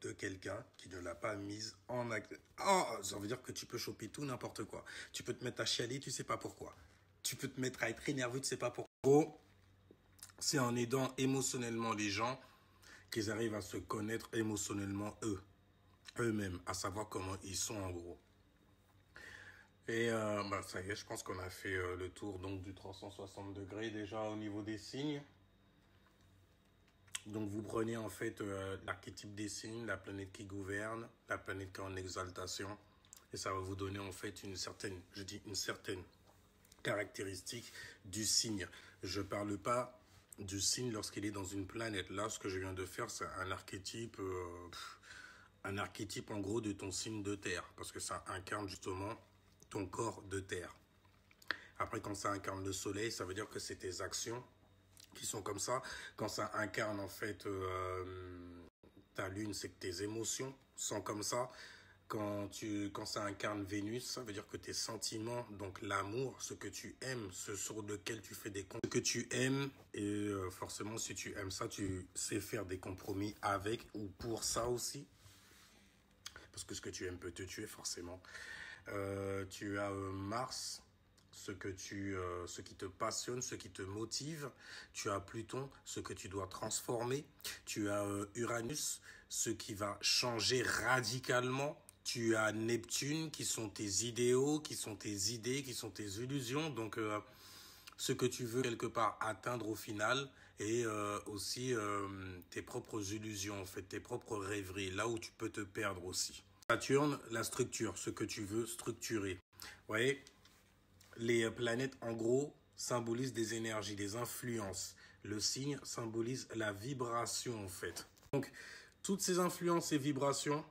de quelqu'un qui ne l'a pas mise en acte. Oh, ça veut dire que tu peux choper tout, n'importe quoi. Tu peux te mettre à chialer, tu sais pas pourquoi. Tu peux te mettre à être énervé, tu sais pas pourquoi. Gros, c'est en aidant émotionnellement les gens qu'ils arrivent à se connaître émotionnellement eux-mêmes, à savoir comment ils sont en gros. Et ça y est, je pense qu'on a fait le tour donc du 360 degrés déjà au niveau des signes. Donc vous prenez en fait l'archétype des signes, la planète qui gouverne, la planète qui est en exaltation. Et ça va vous donner en fait une certaine caractéristique du signe. Je ne parle pas du signe lorsqu'il est dans une planète. Là, ce que je viens de faire, c'est un archétype en gros de ton signe de terre. Parce que ça incarne justement ton corps de terre. Après, quand ça incarne le soleil, ça veut dire que c'est tes actions qui sont comme ça. Quand ça incarne en fait ta lune, c'est que tes émotions sont comme ça. Quand ça incarne Vénus, ça veut dire que tes sentiments, donc l'amour, ce que tu aimes, ce sur lequel tu fais des compromis, ce que tu aimes, et forcément si tu aimes ça, tu sais faire des compromis avec ou pour ça aussi. Parce que ce que tu aimes peut te tuer forcément. Tu as Mars ce qui te passionne, ce qui te motive. Tu as Pluton, ce que tu dois transformer. Tu as Uranus, ce qui va changer radicalement. Tu as Neptune, qui sont tes idéaux, qui sont tes idées, qui sont tes illusions. Donc, ce que tu veux quelque part atteindre au final et aussi tes propres illusions, en fait, tes propres rêveries, là où tu peux te perdre aussi. Saturne, la structure, ce que tu veux structurer. Vous voyez, les planètes, en gros, symbolisent des énergies, des influences. Le signe symbolise la vibration, en fait. Donc, toutes ces influences et vibrations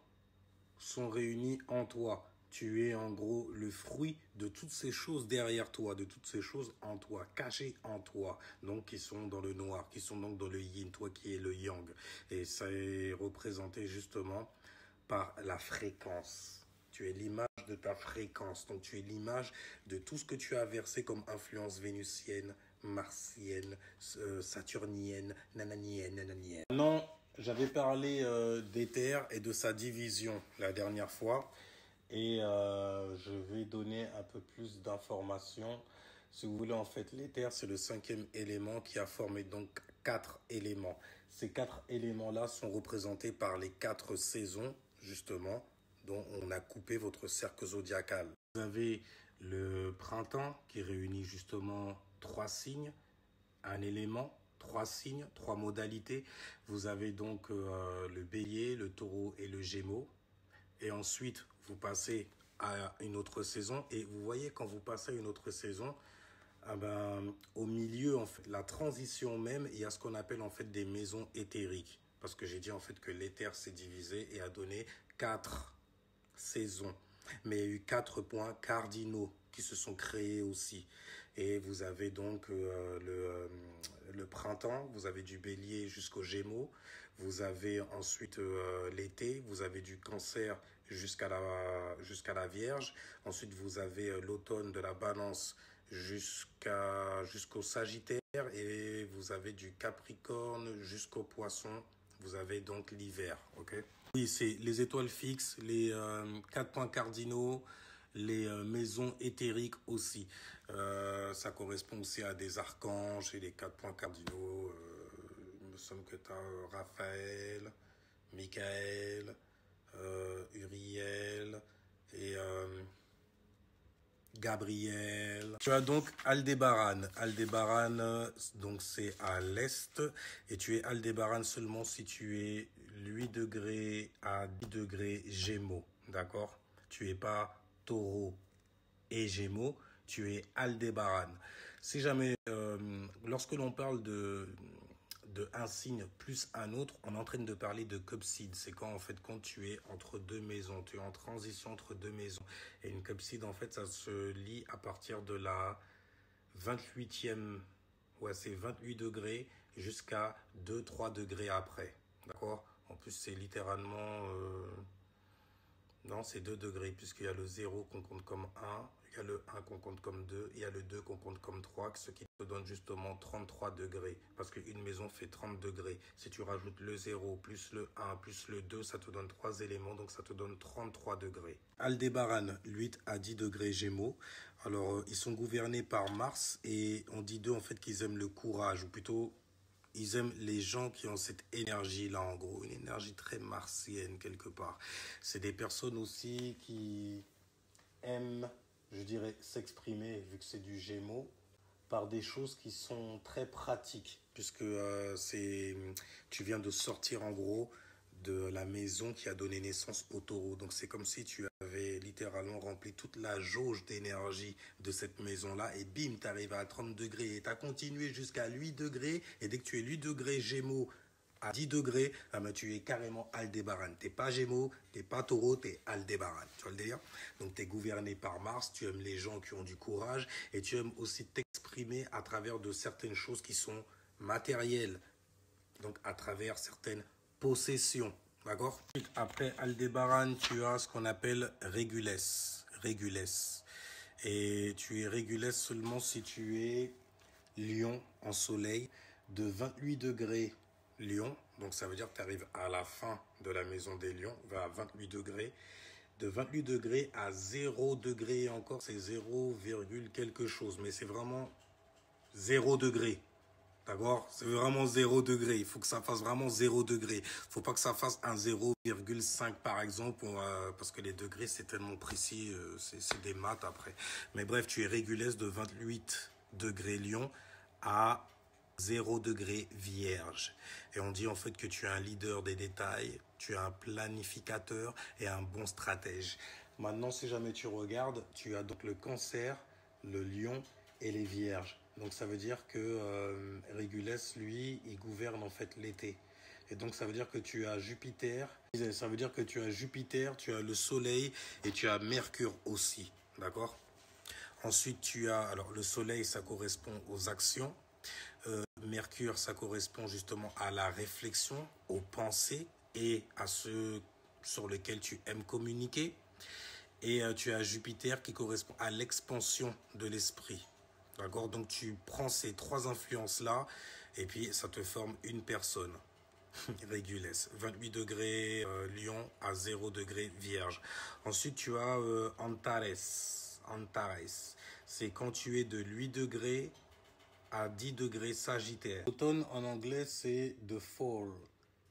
sont réunies en toi. Tu es en gros le fruit de toutes ces choses derrière toi, de toutes ces choses en toi, cachées en toi, donc qui sont dans le noir, qui sont donc dans le yin, toi qui es le yang. Et ça est représenté justement par la fréquence. Tu es l'image de ta fréquence, donc tu es l'image de tout ce que tu as versé comme influence vénusienne, martienne, saturnienne, nananienne. Non, j'avais parlé d'éther et de sa division la dernière fois. Et je vais donner un peu plus d'informations. Si vous voulez, en fait, l'éther, c'est le 5e élément qui a formé donc 4 éléments. Ces 4 éléments-là sont représentés par les 4 saisons, justement, dont on a coupé votre cercle zodiacal. Vous avez le printemps qui réunit justement 3 signes, un élément, 3 signes, 3 modalités. Vous avez donc le bélier, le taureau et le gémeaux. Et ensuite, vous passez à une autre saison. Et vous voyez, quand vous passez à une autre saison, au milieu, en fait, la transition même, il y a ce qu'on appelle en fait des maisons éthériques. Parce que j'ai dit en fait que l'éther s'est divisé et a donné 4 saisons. Mais il y a eu 4 points cardinaux qui se sont créés aussi. Et vous avez donc le printemps, vous avez du bélier jusqu'au gémeaux, vous avez ensuite l'été, vous avez du cancer jusqu'à la vierge, ensuite vous avez l'automne de la balance jusqu'au sagittaire et vous avez du capricorne jusqu'au poisson, vous avez donc l'hiver, ok? Oui, c'est les étoiles fixes, les 4 points cardinaux, les maisons éthériques aussi. Ça correspond aussi à des archanges et les 4 points cardinaux. Il me semble que tu as Raphaël, Michael, Uriel et Gabriel. Tu as donc Aldébaran. Aldébaran, donc c'est à l'est. Et tu es Aldébaran seulement si tu es 8 degrés à 10 degrés Gémeaux. D'accord? Tu es pas Taureau et Gémeaux. Tu es Aldébaran. Si jamais, lorsque l'on parle de un signe plus un autre, on est en train de parler de cupside. C'est quand tu es entre deux maisons, tu es en transition entre deux maisons. Et une cupside, en fait, ça se lit à partir de la 28e, ouais, c'est 28 degrés jusqu'à 2-3 degrés après. D'accord? En plus, c'est littéralement... non, c'est 2 degrés, puisqu'il y a le 0 qu'on compte comme 1, il y a le 1 qu'on compte comme 2, il y a le 2 qu'on compte comme 3, ce qui te donne justement 33 degrés. Parce qu'une maison fait 30 degrés. Si tu rajoutes le 0, plus le 1, plus le 2, ça te donne 3 éléments, donc ça te donne 33 degrés. Aldébaran, 8 à 10 degrés Gémeaux. Alors, ils sont gouvernés par Mars, et on dit d'eux, en fait, qu'ils aiment le courage, ou plutôt... Ils aiment les gens qui ont cette énergie-là, en gros, une énergie très martienne, quelque part. C'est des personnes aussi qui aiment, je dirais, s'exprimer, vu que c'est du Gémeaux, par des choses qui sont très pratiques, puisque tu viens de sortir, en gros, de la maison qui a donné naissance au taureau. Donc c'est comme si tu avais littéralement rempli toute la jauge d'énergie de cette maison-là et bim, tu arrives à 30 degrés et tu as continué jusqu'à 8 degrés et dès que tu es 8 degrés Gémeaux à 10 degrés, tu es carrément Aldébaran. Tu n'es pas Gémeaux, tu n'es pas Taureau, tu es Aldébaran. Tu vois le délire? Donc tu es gouverné par Mars, tu aimes les gens qui ont du courage et tu aimes aussi t'exprimer à travers de certaines choses qui sont matérielles. Donc à travers certaines possession, d'accord? Après Aldébaran, tu as ce qu'on appelle Régulès. Et tu es Régulès seulement si tu es Lion en soleil de 28 degrés Lion. Donc ça veut dire que tu arrives à la fin de la maison des lions, vers 28 degrés. de 28 degrés à 0 degré. Et encore, c'est 0, quelque chose. Mais c'est vraiment 0 degré. D'accord? C'est vraiment 0 degré. Il faut que ça fasse vraiment 0 degré. Il ne faut pas que ça fasse un 0,5 par exemple, parce que les degrés, c'est tellement précis, c'est des maths après. Mais bref, tu es régulesse de 28 degrés Lion à 0 degré Vierge. Et on dit en fait que tu es un leader des détails, tu es un planificateur et un bon stratège. Maintenant, si jamais tu regardes, tu as donc le Cancer, le Lion et les Vierges. Donc ça veut dire que Régulès, lui, il gouverne en fait l'été. Et donc ça veut dire que tu as Jupiter, ça veut dire que tu as Jupiter, tu as le Soleil et tu as Mercure aussi, d'accord? Ensuite tu as, alors le Soleil ça correspond aux actions, Mercure ça correspond justement à la réflexion, aux pensées et à ce sur lequel tu aimes communiquer. Et tu as Jupiter qui correspond à l'expansion de l'esprit. D'accord? Donc tu prends ces trois influences-là et puis ça te forme une personne. Régulesse. 28 degrés Lion à 0 degré Vierge. Ensuite tu as Antares. Antares. C'est quand tu es de 8 degrés à 10 degrés Sagittaire. Automne en anglais c'est the fall.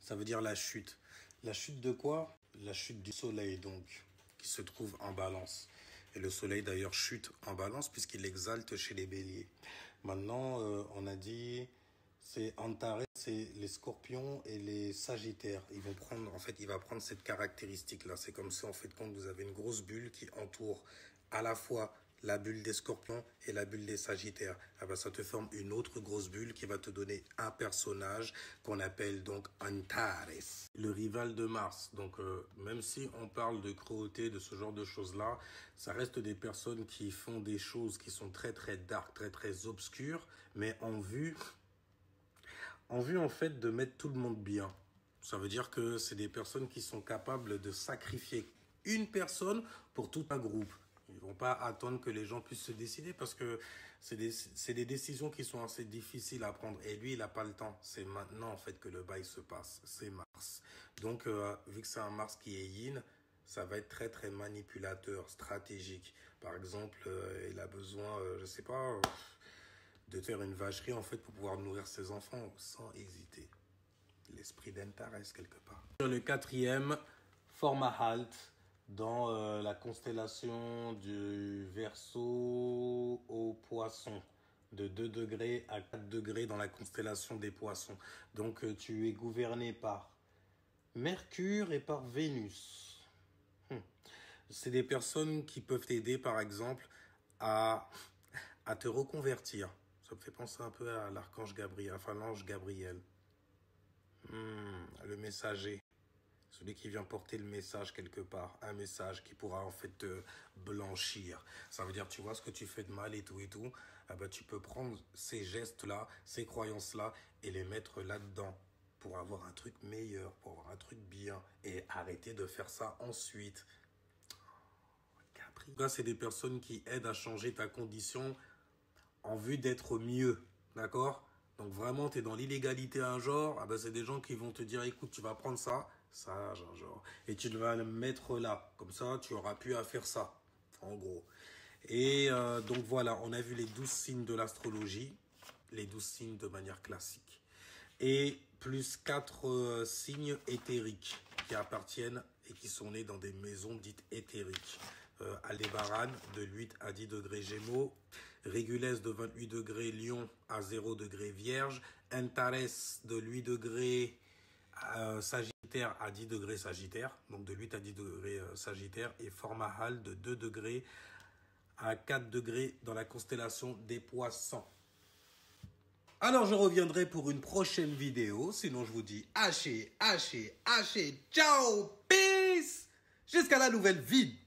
Ça veut dire la chute. La chute de quoi? La chute du soleil donc, qui se trouve en balance. Et le soleil d'ailleurs chute en balance puisqu'il exalte chez les béliers. Maintenant, on a dit, c'est Antares, c'est les scorpions et les sagittaires. Ils vont prendre, en fait, il va prendre cette caractéristique-là. C'est comme ça, en fait, quand vous avez une grosse bulle qui entoure à la fois la bulle des scorpions et la bulle des sagittaires. Ah ben, ça te forme une autre grosse bulle qui va te donner un personnage qu'on appelle donc Antares, le rival de Mars. Donc même si on parle de cruauté, de ce genre de choses-là, ça reste des personnes qui font des choses qui sont très très dark, très très obscures, mais en vue en fait de mettre tout le monde bien. Ça veut dire que c'est des personnes qui sont capables de sacrifier une personne pour tout un groupe. Ils ne vont pas attendre que les gens puissent se décider parce que c'est des décisions qui sont assez difficiles à prendre. Et lui, il n'a pas le temps. C'est maintenant, en fait, que le bail se passe. C'est Mars. Donc, vu que c'est un Mars qui est yin, ça va être très, très manipulateur, stratégique. Par exemple, il a besoin, je ne sais pas, de faire une vacherie, en fait, pour pouvoir nourrir ses enfants sans hésiter. L'esprit d'Antares, quelque part. Sur le quatrième, Formahalt, dans la constellation du Verseau au Poisson, de 2 degrés à 4 degrés dans la constellation des Poissons. Donc tu es gouverné par Mercure et par Vénus. C'est des personnes qui peuvent t'aider par exemple à te reconvertir. Ça me fait penser un peu à l'archange Gabriel, enfin l'ange Gabriel. Le messager. Celui qui vient porter le message quelque part. Un message qui pourra en fait te blanchir. Ça veut dire, tu vois ce que tu fais de mal et tout. Eh ben, tu peux prendre ces gestes-là, ces croyances-là et les mettre là-dedans pour avoir un truc meilleur, pour avoir un truc bien. Et arrêter de faire ça ensuite. Là, c'est des personnes qui aident à changer ta condition en vue d'être mieux. D'accord? Donc vraiment, tu es dans l'illégalité un genre. Ah ben, c'est des gens qui vont te dire, écoute, tu vas prendre ça. Ça, genre, et tu vas le mettre là. Comme ça, tu auras pu à faire ça, en gros. Et donc voilà, on a vu les 12 signes de l'astrologie, les 12 signes de manière classique. Et plus 4 signes éthériques qui appartiennent et qui sont nés dans des maisons dites éthériques. Aldébaran de 8 à 10 degrés Gémeaux, Régulès de 28 degrés Lion à 0 degrés Vierge, Antares de 8 degrés Sagittaire à 10 degrés Sagittaire, donc de 8 à 10 degrés Sagittaire, et Formahal de 2 degrés à 4 degrés dans la constellation des Poissons. Alors je reviendrai pour une prochaine vidéo, sinon je vous dis haché, ciao, peace, jusqu'à la nouvelle vidéo.